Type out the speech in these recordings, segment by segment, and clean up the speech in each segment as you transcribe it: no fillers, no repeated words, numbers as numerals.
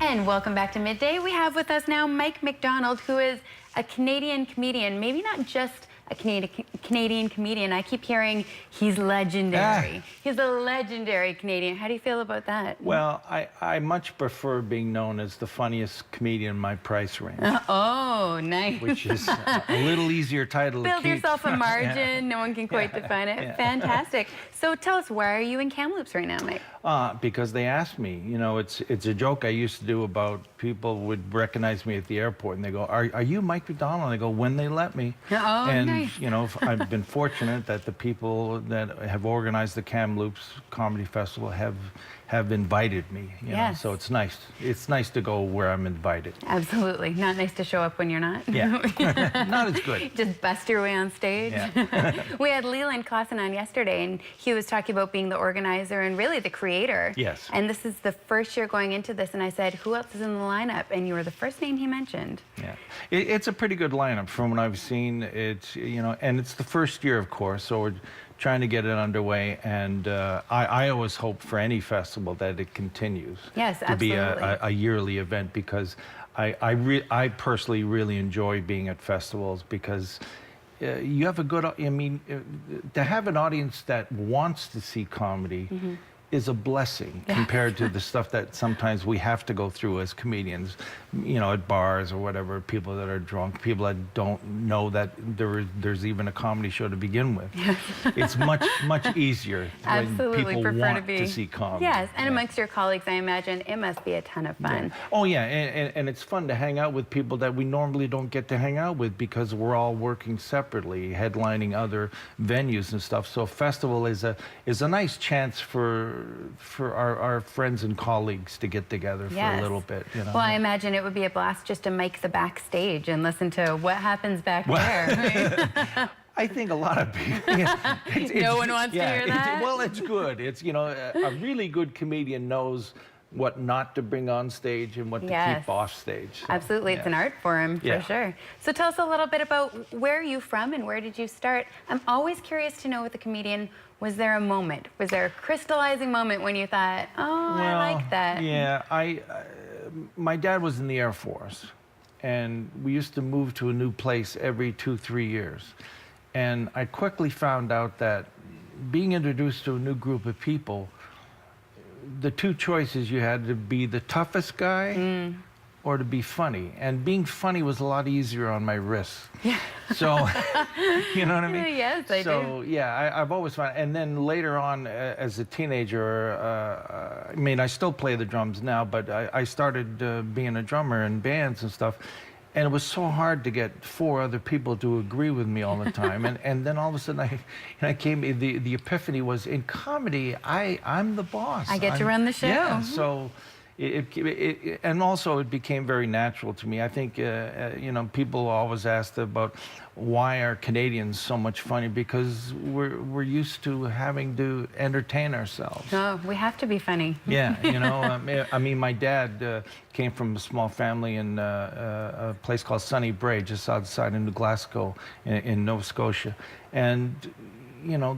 And welcome back to Midday. We have with us now Mike McDonald, who is a Canadian comedian, maybe not just a Canadian comedian. I keep hearing he's legendary. He's a legendary Canadian. How do you feel about that? Well, I much prefer being known as the funniest comedian in my price range. Oh, nice. Which is a little easier title to keep. Build yourself a margin. Yeah. No one can quite define it. Yeah. Fantastic. So tell us, why are you in Kamloops right now, Mike? Because they asked me. You know, it's a joke I used to do about people would recognize me at the airport and they go, are you Mike McDonald? And I go, when they let me. Oh, and, nice. You know, I've been fortunate that the people that have organized the Kamloops Comedy Festival have invited me. You know? So it's nice. It's nice to go where I'm invited. Absolutely. Not nice to show up when you're not. Yeah. Not as good. Just bust your way on stage. Yeah. We had Leland Clausen on yesterday, and he was talking about being the organizer and really the creator. Yes. And this is the first year going into this, and I said, who else is in the lineup? And you were the first name he mentioned. Yeah. It's a pretty good lineup from what I've seen. It's, you know, and it's the first year, of course, so we're trying to get it underway, and I always hope for any festival that it continues. Yes, to be a yearly event, because I personally really enjoy being at festivals, because you have a good, I mean, to have an audience that wants to see comedy is a blessing compared to the stuff that sometimes we have to go through as comedians, you know, at bars or whatever, people that are drunk, people that don't know that there's even a comedy show to begin with. It's much easier when people want to see comedy. Yes, and amongst your colleagues, I imagine it must be a ton of fun. Yeah. Oh yeah, and it's fun to hang out with people that we normally don't get to hang out with, because we're all working separately, headlining other venues and stuff. So a festival is a nice chance for our friends and colleagues to get together for a little bit. You know? Well, I imagine it would be a blast just to make the backstage and listen to what happens back there. I think a lot of people. Yeah, no one wants to hear that. Well, it's good. It's, you know, a really good comedian knows what not to bring on stage and what to keep off stage. So, absolutely, it's an art form for sure. So tell us a little bit about where are you from and where did you start? I'm always curious to know with a comedian, was there a moment? Was there a crystallizing moment when you thought, oh, I like that? Yeah, my dad was in the Air Force, and we used to move to a new place every 2-3 years. And I quickly found out that being introduced to a new group of people, the two choices you had to be the toughest guy or to be funny. And being funny was a lot easier on my wrists. Yeah. So, you know what I mean? Yes, I do. So, yeah, I've always found, and then later on as a teenager, I mean, I still play the drums now, but I started being a drummer in bands and stuff. And it was so hard to get 4 other people to agree with me all the time. And then all of a sudden, I came, the epiphany was, in comedy, I'm the boss. I get to run the show. Yeah, so and also it became very natural to me. I think, you know, people always ask about why are Canadians so much funny, because we're used to having to entertain ourselves. Oh, we have to be funny. Yeah, you know, I mean, my dad came from a small family in a place called Sunny Brae, just outside of New Glasgow in Nova Scotia. And you know,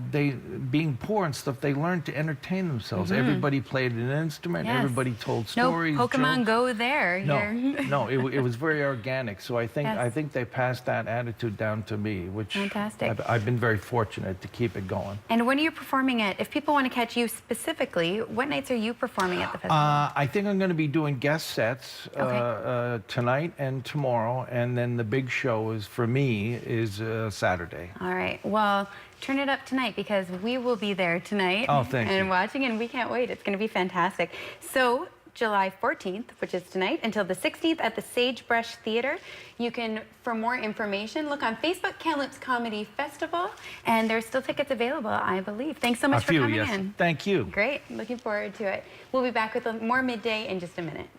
being poor and stuff, they learned to entertain themselves. Everybody played an instrument. Everybody told stories. No Pokemon jokes. Go there. No, it was very organic. So I think they passed that attitude down to me, which I've been very fortunate to keep it going. And when are you performing at? If people want to catch you specifically, what nights are you performing at the festival? I think I'm going to be doing guest sets tonight and tomorrow, and then the big show is, for me, is Saturday. All right. Well, turn it up tonight, because we will be there tonight. Oh, thank you. And watching, and we can't wait. It's going to be fantastic. So July 14th, which is tonight, until the 16th at the Sagebrush Theatre. You can, for more information, look on Facebook, Kamloops Comedy Festival, and there's still tickets available, I believe. Thanks so much for coming in. Thank you. Great. Looking forward to it. We'll be back with more Midday in just a minute.